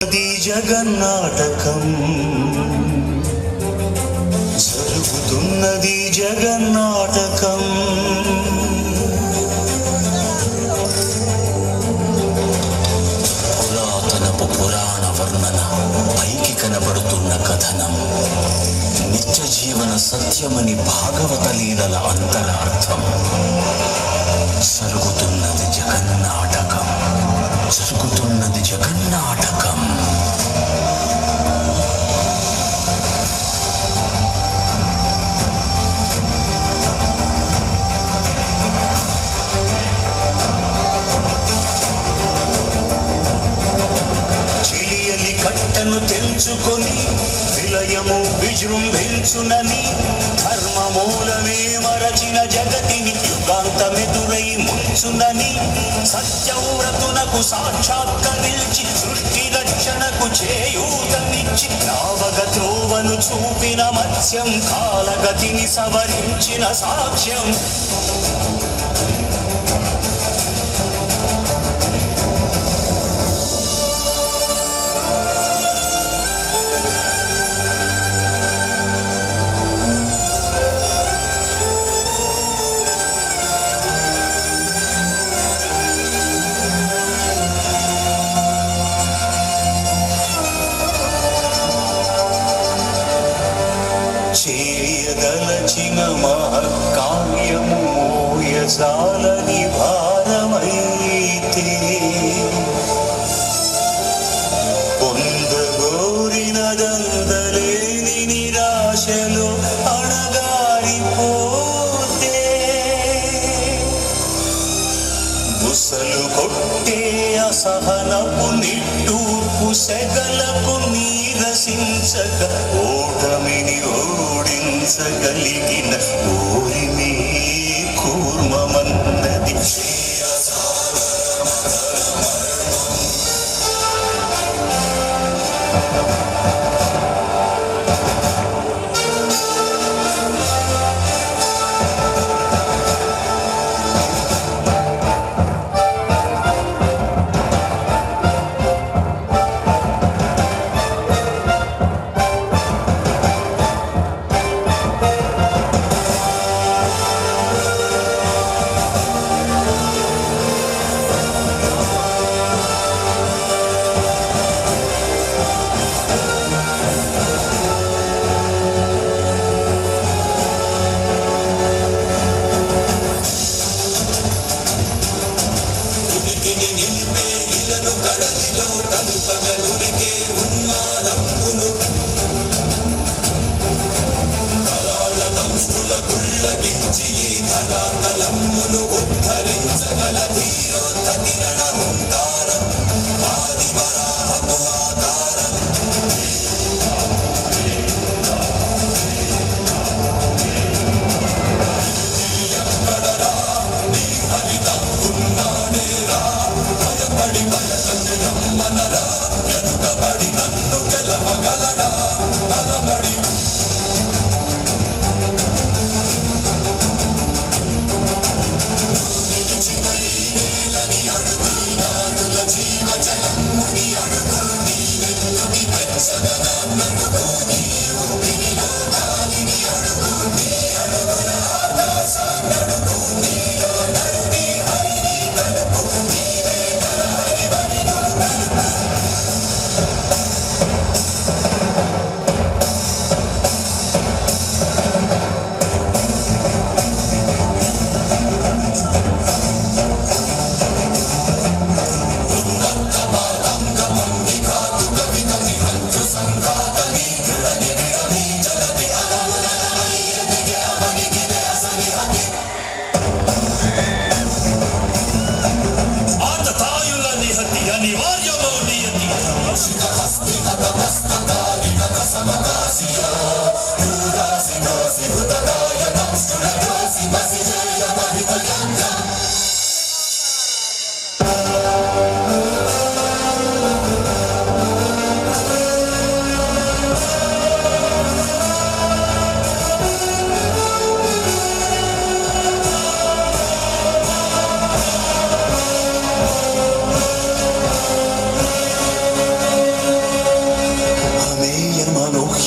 జగన్నాటకం జరుగుతున్నది జగన్నాటకం. పురాతనపు పురాణ వర్ణన, పైకి కనబడుతున్న కథనం, నిత్య జీవన సత్యమని భాగవత లీలల అంతరార్థం. జరుగుతున్నది జగన్నాటకం, జరుగుతున్నది జగన్నాటకం. చిలియలి కట్టను తెంచుకొని విలయము విజృంభించునని, ధర్మమూలమే మరచిన జగతిని యుగాంతమెదురై ముంచునని, సత్యవ్రతునకు సాక్షాత్కరించి సృష్టి రక్షణకు చేయూతనిచ్చి నావగ త్రోవను చూపిన మత్స్యం, కాలగతిని సవరించిన సాక్ష్యం. చేయదలచిన మహత్కార్యము మోయజాలని భారమైతే, పొందగోరినదందలేని నిరాశలో అణగారిపోతే, బుసలు కొట్టే అసహనపు నిట్టూర్పు సెగలకు నీరసించక, ఓటమిని ఓడించగలిగిన ఓరిమే కూర్మమన్నది.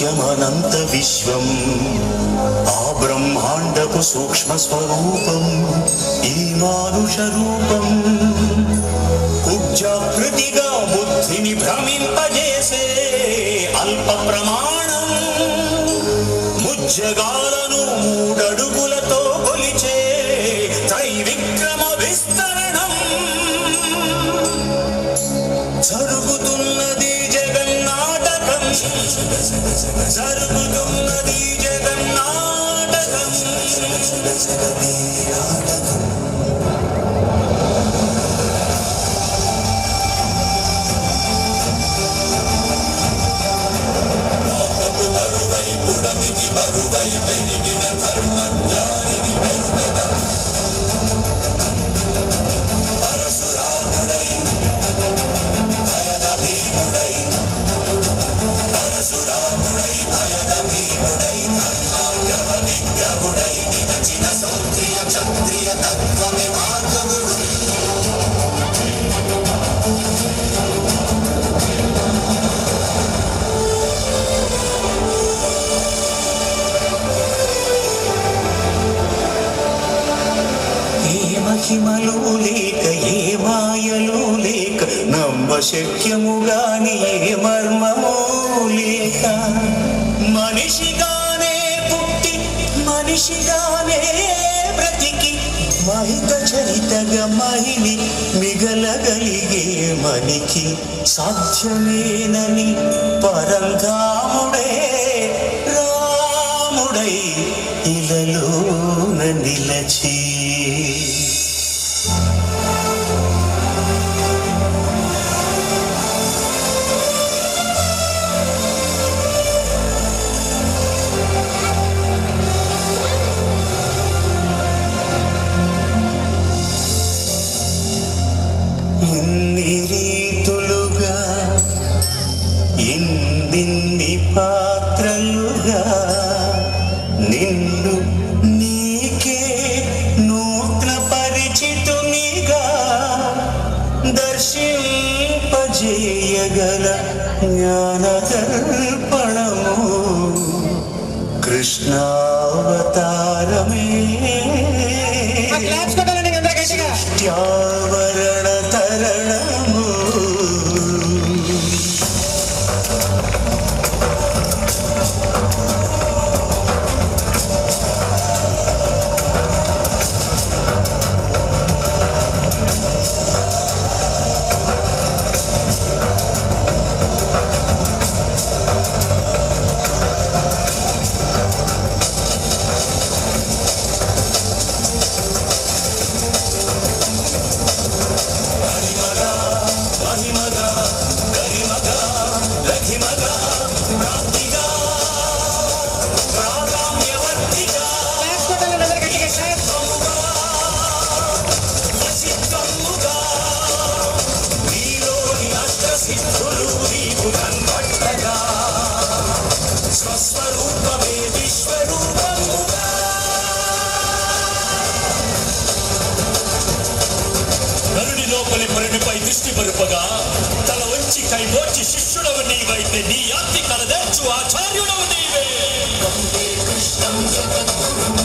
సత్యమనంత విశ్వం ఆ బ్రహ్మాండపు సూక్ష్మ స్వరూపం ఈ మానుష రూపం కుబ్జాకృతిగా బుద్ధిని భ్రమింపజేసే అల్ప ప్రమాణం ముజ్జగాలను మూడడుగులతో కొలిచే త్రైవిక్రమ విస్తరణం జరుగుతున్నది జగన్నాటకం జరుగుతున్నది జగన్నాటకం మహిమలు లేక ఏ మాయలు లేక నమ్మశక్యముగాని ఏ మర్మము లేక మనిషిగానే పుట్టి మనిషిగానే బ్రతికి మహిత చరితగా మహిని మిగలగలిగే మనికి సాధ్యమేనని పరంధాముడే రాముడై ఇలలోన నిలచి ఇన్ని రీతులుగా ఇన్ని పాత్రలుగా నిన్ను నీకే నూతన పరిచితునిగా దర్శింపజేయగల జ్ఞానదర్పణము కృష్ణావతారమే సృష్ట్యావరణ తరణము దృష్టి పరుపగా తల వంచి కై మోర్చి శిష్యుడవు నీవైతే నీ ఆత్తి కలదేర్చు ఆచార్యుడవు నీవే వందే కృష్ణం జగద్గురుం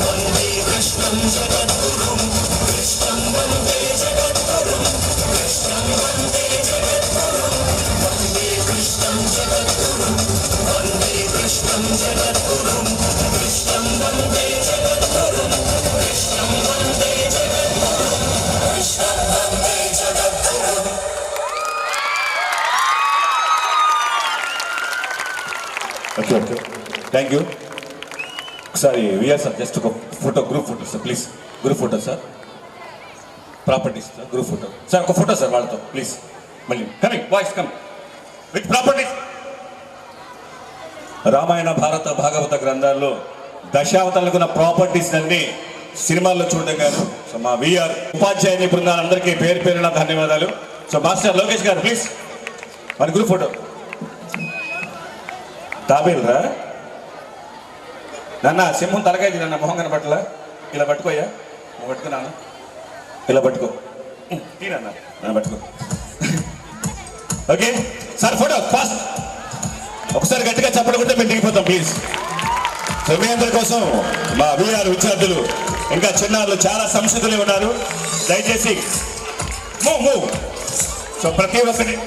వందే కృష్ణం జగద్గురుం కృష్ణం వందే జగద్గురుం కృష్ణం వందే జగద్గురుం వందే కృష్ణం జగద్గురుం వందే కృష్ణం జగద్గురుం కృష్ణం వందే జగద్గురుం కృష్ణం వందే జగద్గురుం కృష్ణం వందే Okay. Thank you. Sorry, we are sir. Just to go photo, group photo, sir. Please, group photo, sir. Properties, sir. Group photo. Sir, go photo, sir. Valto, please. Coming, boys, come. With properties. Ramayana భారత భాగవత గ్రంథాల్లో దశావతారాలకు ఉన్న properties అన్ని సినిమాల్లో చూడడం గాను so మా VR ఉపాధ్యాయుని బృందాలందరికీ పేరు పేరున ధన్యవాదాలు. సో మాస్టర్ లోకేష్ గారు ప్లీజ్ మన గ్రూప్ ఫోటో తాబేలురా నాన్న సింహం తలకాయ నాన్న మొహం కనపట్ల ఇలా పట్టుకోయ్యా పట్టుకో నాన్న ఇలా పట్టుకో తీనన్నా నన్ను పట్టుకో ఓకే సార్ ఫోటో ఫాస్ట్ ఒకసారి గట్టిగా చెప్పడుకుంటే మేము దిగిపోతాం ప్లీజ్. సో మీ అందరి కోసం మా వీఆర్ విద్యార్థులు ఇంకా చిన్నారులు చాలా సంసిద్ధులే ఉన్నారు. దయచేసి మూవ్. సో ప్రతి ఒక్కరి